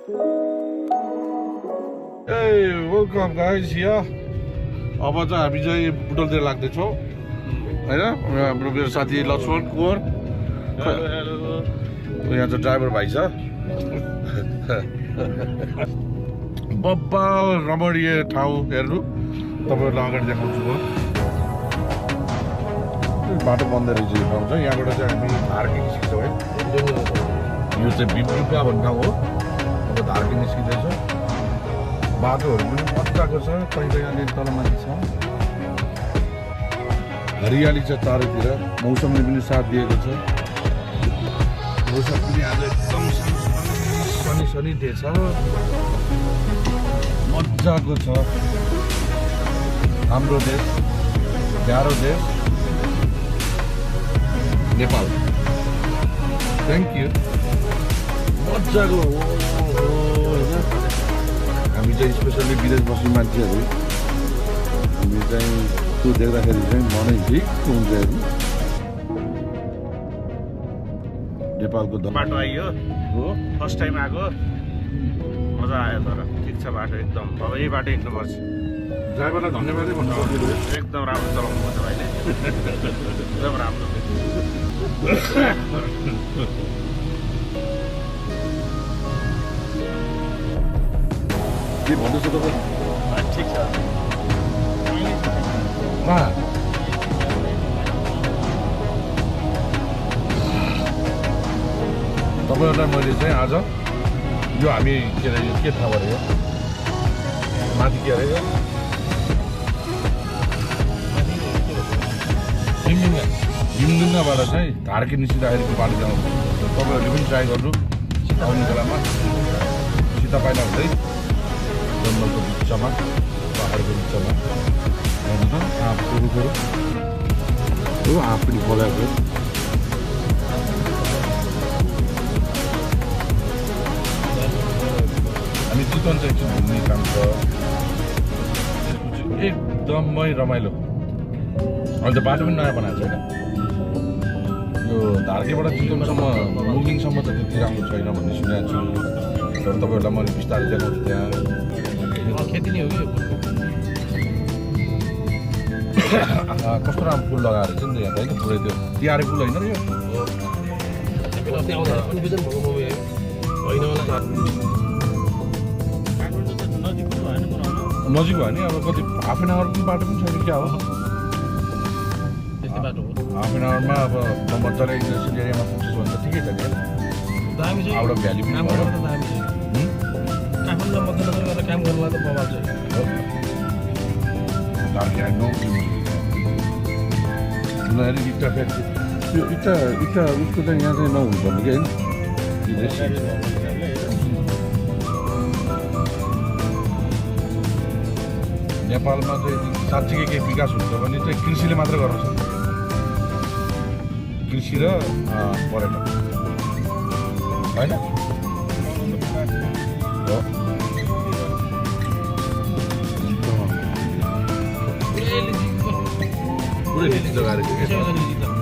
Hey, welcome guys here. अब चाहिँ हामी चाहिँ बुटलतिर लाग्दैछौँ होइन हाम्रो मेरो साथी लक्ष्मण कुवर यहाँ चाहिँ ड्राइभर भाइ छ बब्बाल रमणीय ठाउँ हेर्नु तपाईँहरूलाई अगाडि देखाउँछु म बाटो बन्द रहेछ यो ठाउँ चाहिँ यहाँबाट चाहिँ हामी धारकी निस्किन्छौँ है यो चाहिँ बिब्रुका भन्ने ठाउँ हो अब धारकी निस्किँदैछ बाटोहरू पनि मजाको छ कहिले यहाँनिर तल माथि छ हरियाली छ चारैतिर मौसमले पनि साथ दिएको छ मौसम पनि आज एकदम सनी सनी डे छ मजाको छ हाम्रो देश प्यारो देश नेपाल थ्याङ्क यू मजाको हामी चाहिँ स्पेसल्ली विदेश बस्ने मान्छेहरू हामी चाहिँ त्यो देख्दाखेरि चाहिँ मनै ढिक्क हुन्छ हेर्नु नेपालको बाटो आइयो हो फर्स्ट टाइम आएको मजा आयो तर ठिक छ बाटो एकदम अब यही बाटो हिँड्नुपर्छ ड्राइभरलाई धन्यवादै भन्नु एकदम राम्रो चलाउनु पर्छ भाइले एकदम राम्रो के भन्दैछ तपाईँ ठिक छ तपाईँहरूलाई मैले चाहिँ आज यो हामी के अरे के थाहा अरे यो माथि के अरे यो भीमडुङ्गाबाट चाहिँ धारकी निस्किँदाखेरिको बाटो जानु तपाईँहरूले पनि ट्राई गर्नु आउने बेलामा सीता पाइला हुँदै जङ्गलको बिचमा पाहाडको बिचमा आँप सुरुको हो आँप पनि बोलाएको हामी चितवन चाहिँ एकछिन घुम्ने काम छ त्यसको चाहिँ एकदमै रमाइलो अहिले त बाटो पनि नयाँ बनाएको छ होइन यो धारकीबाट चितवनसम्म मुगलिङसम्म त त्यति राम्रो छैन भन्ने सुनेको छु तर तपाईँहरूलाई मैले बिस्तारै देखाउँछु त्यहाँ खेती नै हो कि कस्तो राम्रो फुल लगाएर चाहिँ नि यहाँ होइन पुरै त्यो तिहारे फुल होइन र यो नजिक भयो नि अब कति हाफ एन आवर पनि बाटो पनि छैन क्या हो हाफ एन आवरमा अब मजाले इन्डस्ट्रियल एरियामा पुग्छ भने त ठिकै छ क्या आउट अफ भ्याली पनि भयो काठमाडौँ मध्यनजर गरेर काम गर्नलाई त बवाल छ इट्टा फ्याक्ट्री त्यो इट्टा उसको चाहिँ यहाँ चाहिँ नहुनु पर्ने कि होइन नेपालमा चाहिँ साँच्चीकै केही विकास हुन्छ भने चाहिँ कृषिले मात्र गर्न सक्छ कृषि र पर्यटन होइन पुरै जग्गा रहेछ क्या